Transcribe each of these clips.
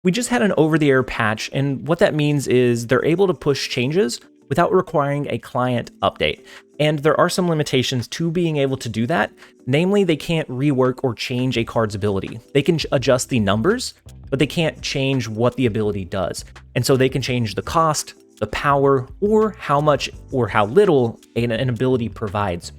We just had an over-the-air patch, and what that means is they're able to push changes without requiring a client update. And there are some limitations to being able to do that. Namely, they can't rework or change a card's ability. They can adjust the numbers, but they can't change what the ability does. And so they can change the cost, the power, or how much or how little an ability provides.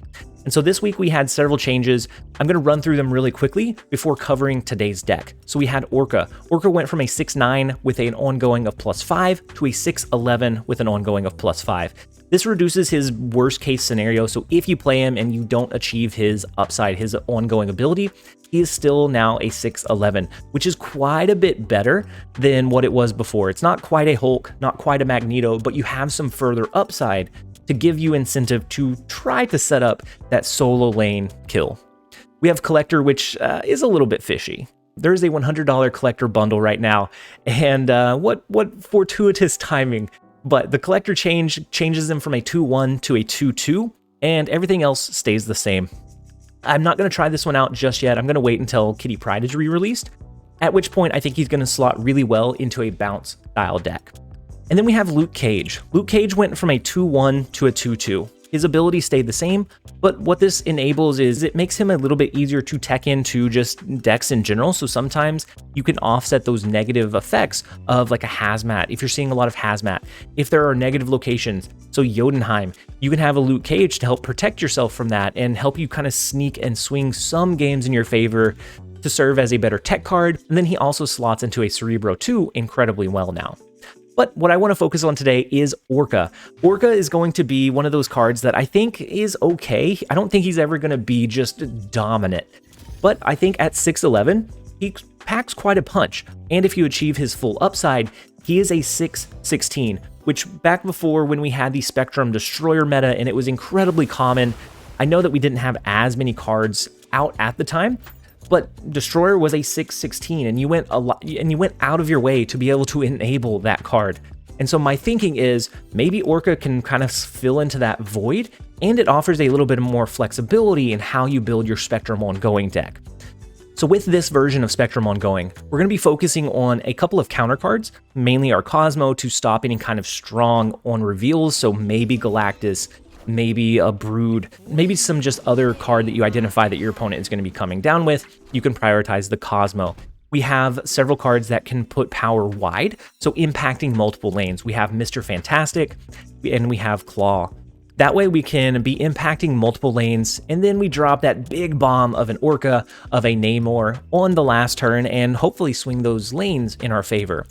And so this week we had several changes. I'm going to run through them really quickly before covering today's deck. So we had Orka. Orka went from a 6/9 with an ongoing of +5 to a 6/11 with an ongoing of +5. This reduces his worst case scenario, so if you play him and you don't achieve his upside, his ongoing ability, he is still now a 6/11, which is quite a bit better than what it was before. It's not quite a Hulk, not quite a Magneto, but you have some further upside to give you incentive to try to set up that solo lane kill. We have Collector, which is a little bit fishy. There's a $100 Collector bundle right now, and what fortuitous timing. But the Collector changes them from a 2/1 to a 2/2, and everything else stays the same. I'm not going to try this one out just yet. I'm going to wait until Kitty Pryde is re-released, at which point I think he's going to slot really well into a bounce style deck. And then we have Luke Cage. Luke Cage went from a 2/1 to a 2/2. His ability stayed the same, but what this enables is it makes him a little bit easier to tech into just decks in general. So sometimes you can offset those negative effects of like a Hazmat, if you're seeing a lot of Hazmat, if there are negative locations. So Jotunheim, you can have a Luke Cage to help protect yourself from that and help you kind of sneak and swing some games in your favor to serve as a better tech card. And then he also slots into a Cerebro 2 incredibly well now. But what I want to focus on today is Orka. Orka is going to be one of those cards that I think is okay. I don't think he's ever going to be just dominant. But I think at 6'11", he packs quite a punch. And if you achieve his full upside, he is a 6'16", which back before when we had the Spectrum Destroyer meta and it was incredibly common, I know that we didn't have as many cards out at the time, but Destroyer was a 6'16", and you went out of your way to be able to enable that card. And so my thinking is maybe Orka can kind of fill into that void, and it offers a little bit more flexibility in how you build your Spectrum Ongoing deck. So with this version of Spectrum Ongoing, we're going to be focusing on a couple of counter cards, mainly our Cosmo to stop any kind of strong on reveals, so maybe Galactus, maybe a Brood, maybe some just other card that you identify that your opponent is going to be coming down with. You can prioritize the Cosmo. We have several cards that can put power wide, so impacting multiple lanes. We have Mr. Fantastic, and we have Claw. That way we can be impacting multiple lanes, and then we drop that big bomb of an Orka, of a Namor on the last turn, and hopefully swing those lanes in our favor.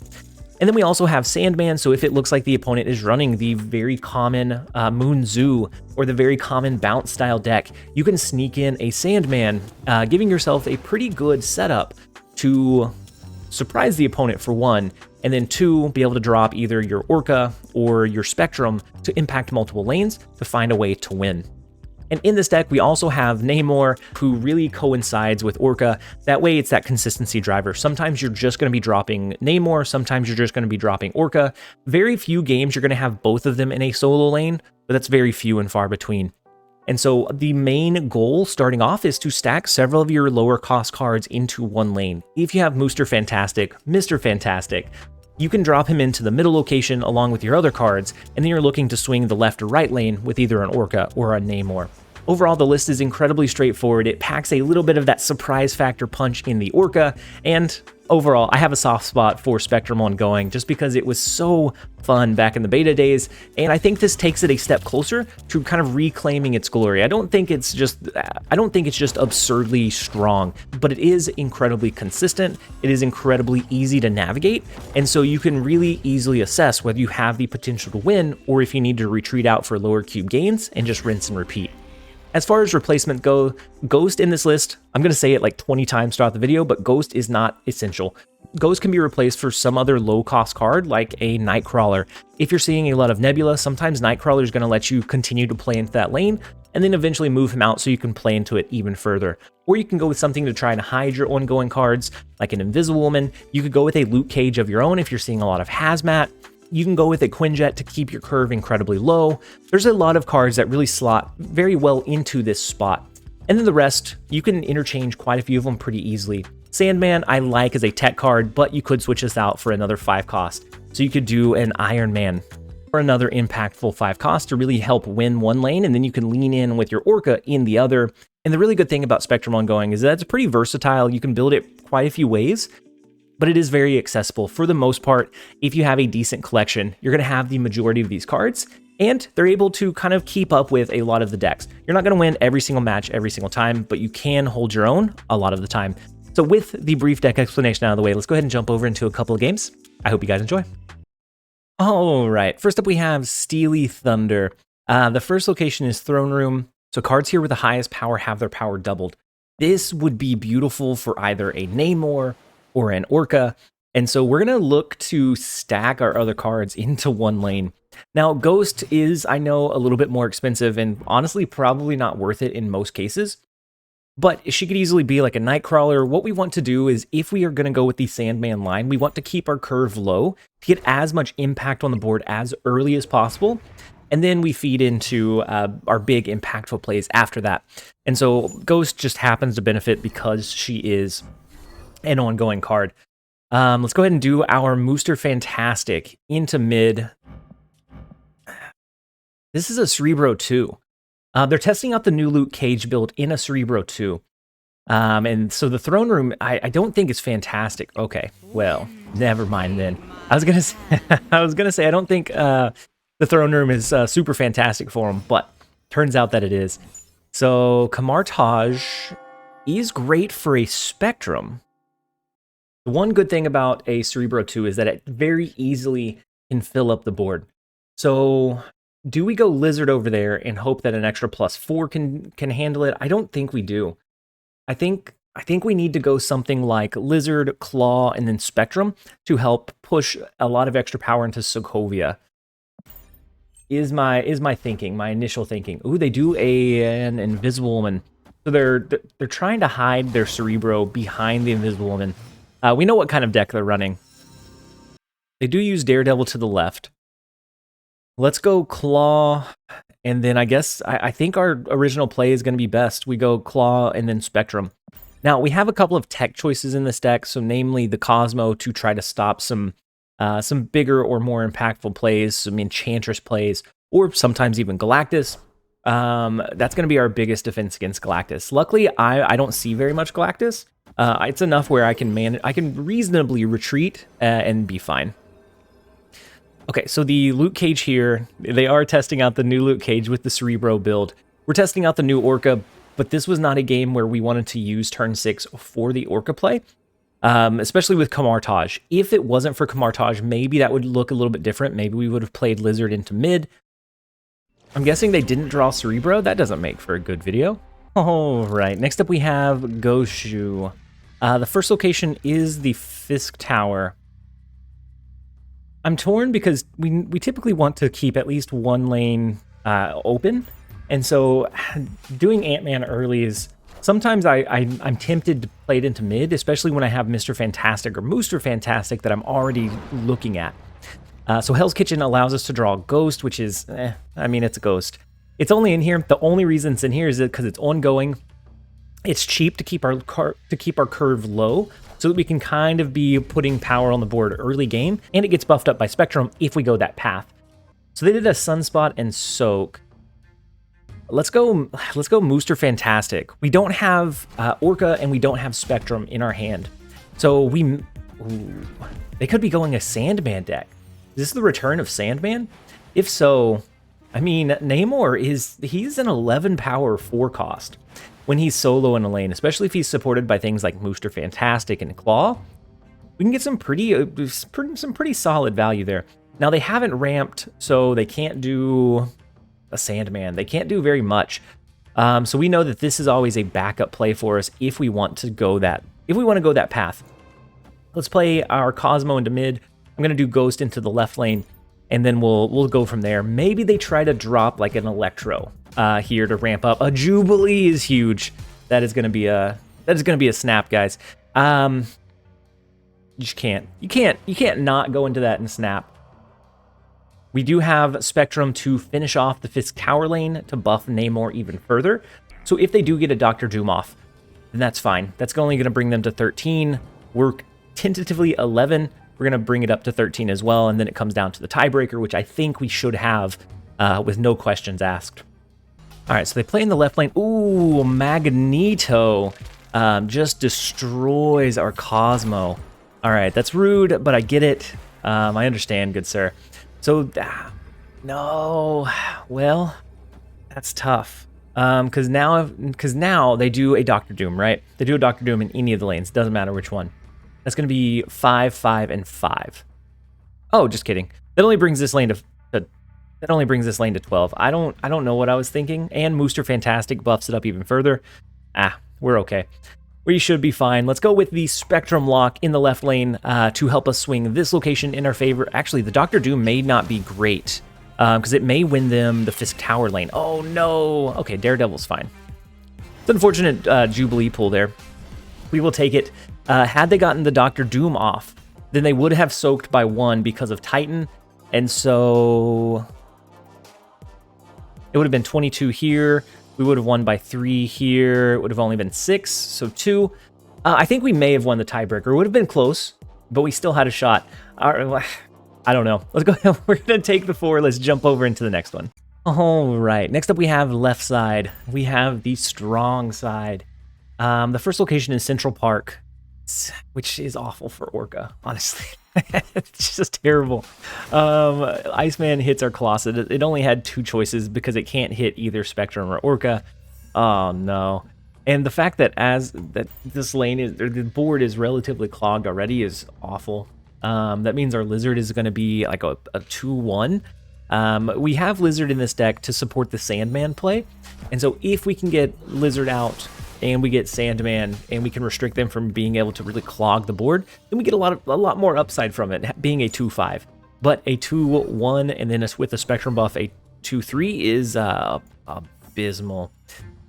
And then we also have Sandman, so if it looks like the opponent is running the very common Moon Zoo or the very common bounce style deck, you can sneak in a Sandman, giving yourself a pretty good setup to surprise the opponent for one, and then two, be able to drop either your Orka or your Spectrum to impact multiple lanes to find a way to win. And in this deck, we also have Namor, who really coincides with Orka. That way, it's that consistency driver. Sometimes you're just going to be dropping Namor, sometimes you're just going to be dropping Orka. Very few games you're going to have both of them in a solo lane, but that's very few and far between. And so the main goal starting off is to stack several of your lower cost cards into one lane. If you have Mr. Fantastic, you can drop him into the middle location along with your other cards, and then you're looking to swing the left or right lane with either an Orka or a Namor. Overall, the list is incredibly straightforward. It packs a little bit of that surprise factor punch in the Orka, and overall, I have a soft spot for Spectrum Ongoing just because it was so fun back in the beta days, and I think this takes it a step closer to kind of reclaiming its glory. I don't think it's just absurdly strong, but it is incredibly consistent. It is incredibly easy to navigate, and so you can really easily assess whether you have the potential to win or if you need to retreat out for lower cube gains and just rinse and repeat. As far as replacement go, Ghost in this list, I'm going to say it like 20 times throughout the video, but Ghost is not essential. Ghost can be replaced for some other low-cost card like a Nightcrawler. If you're seeing a lot of Nebula, sometimes Nightcrawler is going to let you continue to play into that lane, and then eventually move him out so you can play into it even further. Or you can go with something to try and hide your ongoing cards, like an Invisible Woman. You could go with a Luke Cage of your own if you're seeing a lot of Hazmat. You can go with a Quinjet to keep your curve incredibly low. There's a lot of cards that really slot very well into this spot. And then the rest, you can interchange quite a few of them pretty easily. Sandman I like as a tech card, but you could switch this out for another 5 cost. So you could do an Iron Man for another impactful 5 cost to really help win one lane, and then you can lean in with your Orka in the other. And the really good thing about Spectrum Ongoing is that it's pretty versatile. You can build it quite a few ways, but it is very accessible. For the most part, if you have a decent collection, you're going to have the majority of these cards, and they're able to kind of keep up with a lot of the decks. You're not going to win every single match every single time, but you can hold your own a lot of the time. So with the brief deck explanation out of the way, let's go ahead and jump over into a couple of games. I hope you guys enjoy. All right, first up we have Steely Thunder. The first location is Throne Room. So cards here with the highest power have their power doubled. This would be beautiful for either a Namor or an Orka. And so we're going to look to stack our other cards into one lane. Now, Ghost is, I know, a little bit more expensive and honestly probably not worth it in most cases. But she could easily be like a Nightcrawler. What we want to do is, if we are going to go with the Sandman line, we want to keep our curve low to get as much impact on the board as early as possible. And then we feed into our big impactful plays after that. And so Ghost just happens to benefit because she is an ongoing card. Let's go ahead and do our Mooster Fantastic into mid. This is a Cerebro 2. They're testing out the new Luke Cage build in a Cerebro 2. And so the Throne Room, I don't think is fantastic. Okay, well, never mind then. I was gonna say I don't think the Throne Room is super fantastic for him, but turns out that it is. So Camartage is great for a Spectrum. The one good thing about a Cerebro 2 is that it very easily can fill up the board. So do we go Lizard over there and hope that an extra +4 can handle it? I don't think we do. I think we need to go something like Lizard, Claw, and then Spectrum to help push a lot of extra power into Sokovia. Is my thinking, my initial thinking. Ooh, they do an Invisible Woman. So they're trying to hide their Cerebro behind the Invisible Woman. We know what kind of deck they're running. They do use Daredevil to the left. Let's go Claw, and then I guess I think our original play is going to be best. We go Claw and then Spectrum. Now, we have a couple of tech choices in this deck, so namely the Cosmo to try to stop some bigger or more impactful plays, some Enchantress plays, or sometimes even Galactus. That's going to be our biggest defense against Galactus. Luckily, I don't see very much Galactus. It's enough where I can reasonably retreat and be fine. Okay, so the Luke Cage here, they are testing out the new Luke Cage with the Cerebro build. We're testing out the new Orka, but this was not a game where we wanted to use turn 6 for the Orka play, especially with Camartage. If it wasn't for Camartage, maybe that would look a little bit different. Maybe we would have played Lizard into mid. I'm guessing they didn't draw Cerebro. That doesn't make for a good video. All right, next up we have Goshu. The first location is the Fisk Tower. I'm torn because we typically want to keep at least one lane open, and so doing Ant-Man early is sometimes I'm tempted to play it into mid, especially when I have Mr. Fantastic or Mooster Fantastic that I'm already looking at. So Hell's Kitchen allows us to draw Ghost, which is, I mean, it's a Ghost. It's only in here. The only reason it's in here is because it's ongoing. It's cheap to keep our curve low, so that we can kind of be putting power on the board early game, and it gets buffed up by Spectrum if we go that path. So they did a Sunspot and Soak. Let's go Mooster Fantastic. We don't have Orka and we don't have Spectrum in our hand, so they could be going a Sandman deck. Is this the return of Sandman? If so, I mean, Namor he's an 11 power 4 cost. When he's solo in a lane, especially if he's supported by things like Mooster Fantastic and Claw, we can get some pretty solid value there. Now, they haven't ramped, so they can't do a Sandman. They can't do very much. So we know that this is always a backup play for us if we want to go that path. Let's play our Cosmo into mid. I'm gonna do Ghost into the left lane, and then we'll go from there. Maybe they try to drop like an Electro here to ramp up. A Jubilee is huge. That is gonna be a snap, guys. You can't not go into that and snap. We do have Spectrum to finish off the Fisk Tower lane to buff Namor even further. So if they do get a Dr. Doom off, and that's fine. That's only going to bring them to 13. We're tentatively 11. We're going to bring it up to 13 as well, and then it comes down to the tiebreaker, which I think we should have with no questions asked. All right, so they play in the left lane. Ooh, Magneto just destroys our Cosmo. All right, that's rude, but I get it. I understand, good sir. So, no, well, that's tough. Because now they do a Doctor Doom, right? They do a Doctor Doom in any of the lanes. Doesn't matter which one. That's going to be 5, 5, and 5. Oh, just kidding. That only brings this lane to 12. I don't know what I was thinking. And Mooster Fantastic buffs it up even further. We're okay. We should be fine. Let's go with the Spectrum Lock in the left lane to help us swing this location in our favor. Actually, the Doctor Doom may not be great because it may win them the Fisk Tower lane. Oh no. Okay, Daredevil's fine. It's an unfortunate Jubilee pull there. We will take it. Had they gotten the Doctor Doom off, then they would have soaked by 1 because of Titan. And so it would have been 22 here. We would have won by 3 here. It would have only been 6, so 2. I think we may have won the tiebreaker. It would have been close, but we still had a shot. I don't know. Let's go. We're going to take the 4. Let's jump over into the next one. All right. Next up, we have left side. We have the strong side. The first location is Central Park, which is awful for Orka, honestly. It's just terrible. Iceman hits our Colossus. It only had 2 choices because it can't hit either Spectrum or Orka. Oh no. And the fact that this lane is, or the board is relatively clogged already is awful. That means our Lizard is going to be like a 2-1. We have Lizard in this deck to support the Sandman play. And so if we can get Lizard out and we get Sandman and we can restrict them from being able to really clog the board, then we get a lot more upside from it being a 2-5. But a 2-1 and then with a Spectrum buff, a 2-3 is abysmal.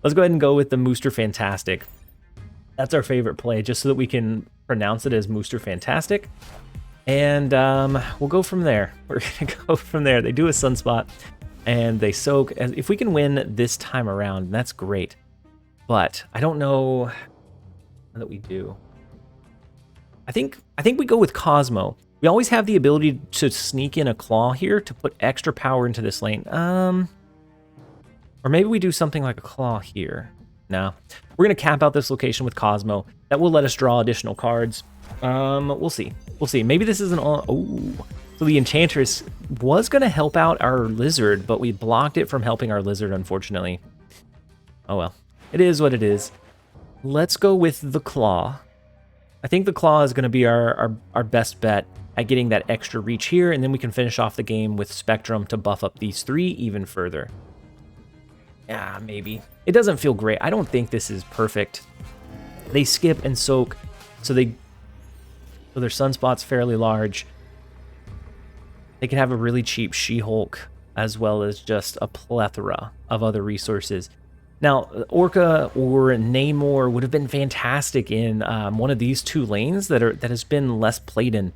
Let's go ahead and go with the Mooster Fantastic. That's our favorite play, just so that we can pronounce it as Mooster Fantastic. And we'll go from there. We're going to go from there. They do a Sunspot and they soak. And if we can win this time around, that's great. But I don't know that we do. I think we go with Cosmo. We always have the ability to sneak in a Claw here to put extra power into this lane. Or maybe we do something like a Claw here. No. We're going to cap out this location with Cosmo. That will let us draw additional cards. We'll see. We'll see. Maybe this is an... Oh. So the Enchantress was going to help out our Lizard, but we blocked it from helping our Lizard, unfortunately. Oh well. It is what it is. Let's go with the Claw. I think the Claw is going to be our best bet at getting that extra reach here, and then we can finish off the game with Spectrum to buff up these 3 even further. Yeah, maybe. It doesn't feel great. I don't think this is perfect. They skip and soak, so their Sunspot's fairly large. They can have a really cheap She-Hulk, as well as just a plethora of other resources. Now, Orka or Namor would have been fantastic in one of these 2 lanes that has been less played in.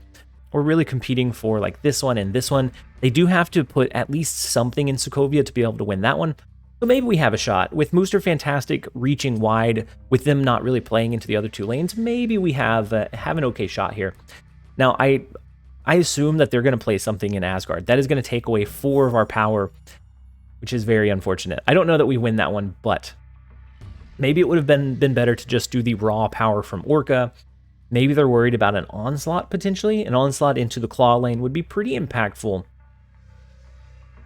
We're really competing for like this one and this one. They do have to put at least something in Sokovia to be able to win that one. So maybe we have a shot. With Mooster Fantastic reaching wide, with them not really playing into the other 2 lanes, maybe we have an okay shot here. Now, I assume that they're going to play something in Asgard. That is going to take away 4 of our power, which is very unfortunate. I don't know that we win that one, but maybe it would have been better to just do the raw power from Orka. Maybe they're worried about an Onslaught, potentially. An Onslaught into the Claw lane would be pretty impactful.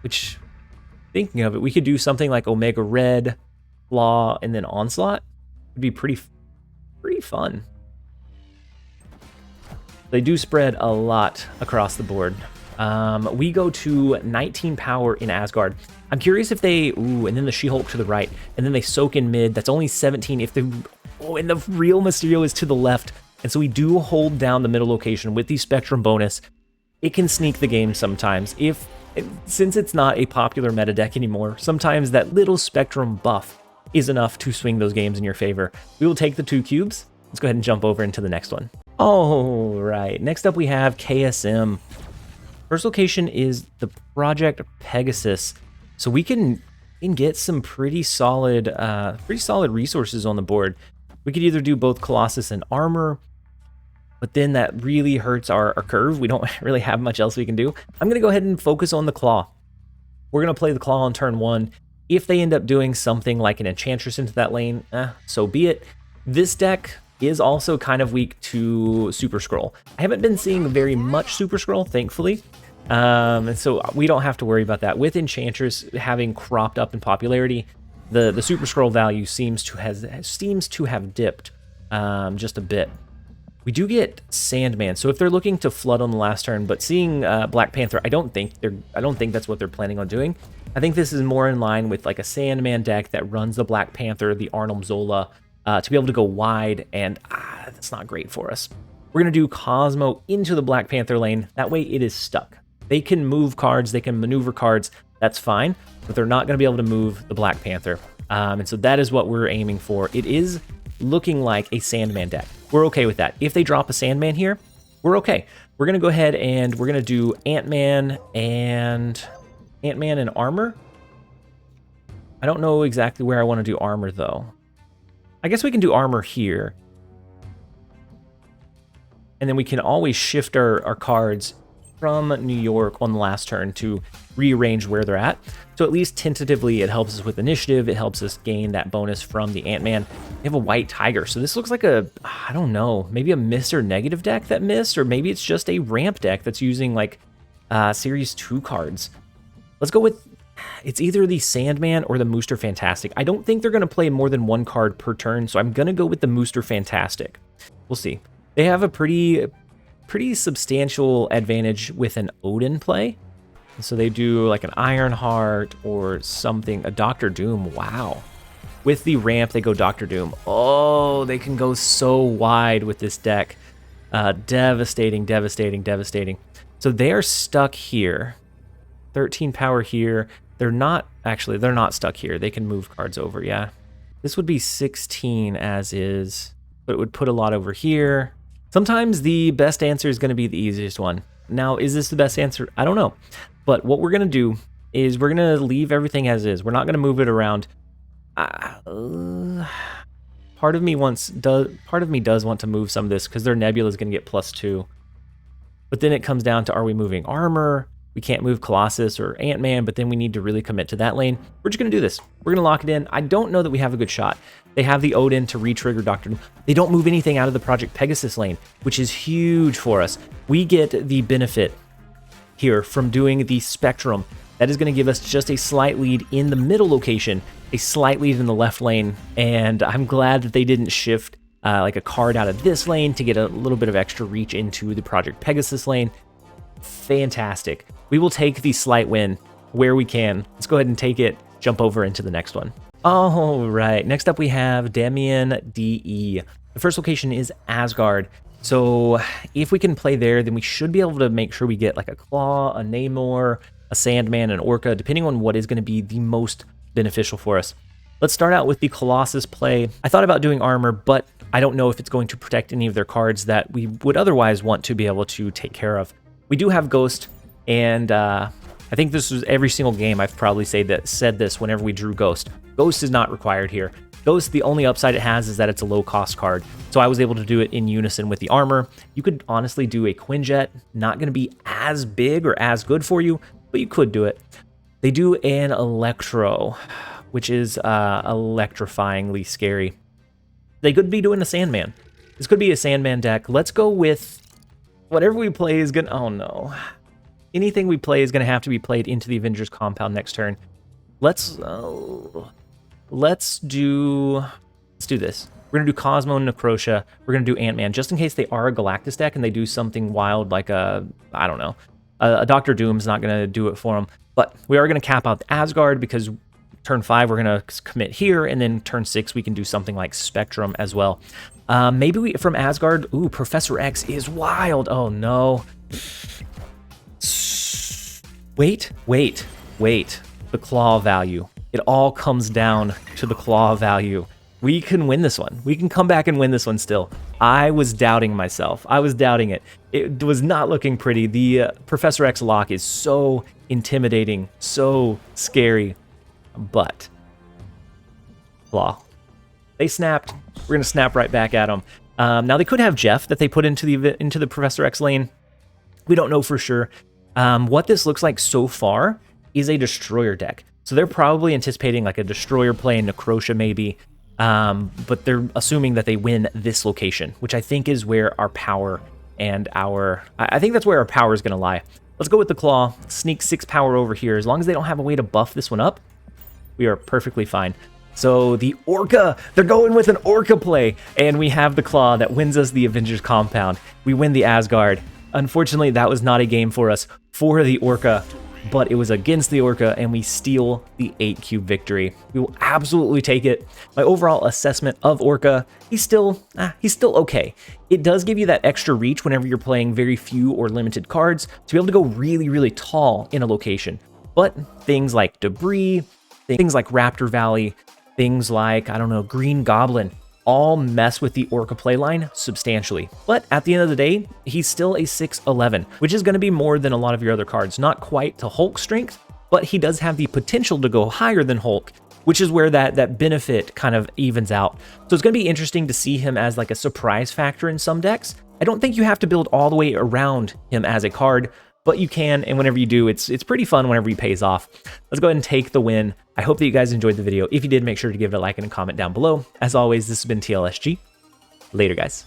Which, thinking of it, we could do something like Omega Red, Claw, and then Onslaught. Would be pretty fun. They do spread a lot across the board. We go to 19 power in Asgard. I'm curious if they... Ooh, and then the She-Hulk to the right. And then they soak in mid. That's only 17. If the... Oh, and the real Mysterio is to the left. And so we do hold down the middle location with the Spectrum bonus. It can sneak the game sometimes. Since it's not a popular meta deck anymore, sometimes that little Spectrum buff is enough to swing those games in your favor. We will take the 2 cubes. Let's go ahead and jump over into the next one. All right. Next up, we have KSM. First location is the Project Pegasus. So we can get some pretty solid resources on the board. We could either do both Colossus and Armor, but then that really hurts our curve. We don't really have much else we can do. I'm going to go ahead and focus on the Claw. We're going to play the Claw on turn 1. If they end up doing something like an Enchantress into that lane, so be it. This deck is also kind of weak to Super Scroll. I haven't been seeing very much Super Scroll, thankfully. And so we don't have to worry about that. With Enchantress having cropped up in popularity, the Super Scroll value seems to have dipped just a bit. We do get Sandman, so if they're looking to flood on the last turn, but seeing Black Panther, I don't think that's what they're planning on doing. I think this is more in line with like a Sandman deck that runs the Black Panther, the Arnhem Zola, to be able to go wide, and that's not great for us. We're gonna do Cosmo into the Black Panther lane. That way it is stuck. They can move cards, they can maneuver cards, that's fine, but they're not gonna be able to move the Black Panther. And so that is what we're aiming for. It is looking like a Sandman deck. We're okay with that. If they drop a Sandman here, we're okay. We're gonna go ahead and we're gonna do Ant-Man and Armor. I don't know exactly where I want to do Armor though. I guess we can do Armor here. And then we can always shift our cards from New York on the last turn to rearrange where they're at. So at least tentatively it helps us with initiative. It helps us gain that bonus from the Ant-Man. They have a White Tiger. So this looks like I don't know, maybe a miss or negative deck that missed, or maybe it's just a ramp deck that's using like Series 2 cards. Let's go with, it's either the Sandman or the Mooster Fantastic. I don't think they're going to play more than one card per turn, so I'm going to go with the Mooster Fantastic. We'll see. They have a pretty substantial advantage with an Odin play. So they do like an Ironheart or something, a Doctor Doom. Wow. With the ramp, they go Doctor Doom. Oh, they can go so wide with this deck. Devastating, devastating, devastating. So they're stuck here. 13 power here. They're not stuck here. They can move cards over, yeah. This would be 16 as is, but it would put a lot over here. Sometimes the best answer is going to be the easiest one. Now, is this the best answer? I don't know. But what we're going to do is we're going to leave everything as is. We're not going to move it around. Part of me does want to move some of this because their Nebula is going to get +2. But then it comes down to, are we moving Armor? We can't move Colossus or Ant-Man, but then we need to really commit to that lane. We're just going to do this. We're going to lock it in. I don't know that we have a good shot. They have the Odin to re-trigger Doctor Doom. They don't move anything out of the Project Pegasus lane, which is huge for us. We get the benefit here from doing the Spectrum. That is going to give us just a slight lead in the middle location, a slight lead in the left lane, and I'm glad that they didn't shift like a card out of this lane to get a little bit of extra reach into the Project Pegasus lane. Fantastic. We will take the slight win where we can. Let's go ahead and take it, jump over into the next one. All right, next up we have Demian DE. The first location is Asgard. So if we can play there, then we should be able to make sure we get like a Claw, a Namor, a Sandman, and Orka, depending on what is going to be the most beneficial for us. Let's start out with the Colossus play. I thought about doing Armor, but I don't know if it's going to protect any of their cards that we would otherwise want to be able to take care of. We do have Ghost, and I think this was every single game I've probably said this whenever we drew Ghost. Ghost is not required here. Ghost, the only upside it has is that it's a low-cost card, so I was able to do it in unison with the Armor. You could honestly do a Quinjet, not going to be as big or as good for you, but you could do it. They do an Electro, which is electrifyingly scary. They could be doing a Sandman. This could be a Sandman deck. Let's go with whatever we play is gonna, oh no. Anything we play is gonna have to be played into the Avengers compound next turn. Let's do this. We're gonna do Cosmo and Necrotia. We're gonna do Ant-Man, just in case they are a Galactus deck and they do something wild like I don't know. A Doctor Doom's not gonna do it for them. But we are gonna cap out the Asgard because turn 5 we're gonna commit here, and then turn 6 we can do something like Spectrum as well. Maybe we from Asgard. Ooh, Professor X is wild. Oh no. Wait. The Claw value. It all comes down to the Claw value. We can win this one. We can come back and win this one still. I was doubting myself. I was doubting it. It was not looking pretty. The Professor X lock is so intimidating, so scary. But Claw. They snapped. We're going to snap right back at them. Now, they could have Jeff that they put into the Professor X lane. We don't know for sure. What this looks like so far is a Destroyer deck. So they're probably anticipating like a Destroyer play, Necrotia maybe. But they're assuming that they win this location, which I think is where our power and I think that's where our power is going to lie. Let's go with the Claw, sneak 6 power over here. As long as they don't have a way to buff this one up, we are perfectly fine. So the Orka, they're going with an Orka play, and we have the Claw that wins us the Avengers compound. We win the Asgard. Unfortunately, that was not a game for us for the Orka, but it was against the Orka, and we steal the 8-cube victory. We will absolutely take it. My overall assessment of Orka, he's still okay. It does give you that extra reach whenever you're playing very few or limited cards to be able to go really, really tall in a location. But things like Debris, things like Raptor Valley, things like, I don't know, Green Goblin, all mess with the Orka playline substantially. But at the end of the day, he's still a 6'11", which is going to be more than a lot of your other cards. Not quite to Hulk strength, but he does have the potential to go higher than Hulk, which is where that benefit kind of evens out. So it's going to be interesting to see him as like a surprise factor in some decks. I don't think you have to build all the way around him as a card, but you can, and whenever you do, it's pretty fun whenever he pays off. Let's go ahead and take the win. I hope that you guys enjoyed the video. If you did, make sure to give it a like and a comment down below. As always, this has been TLSG. Later, guys.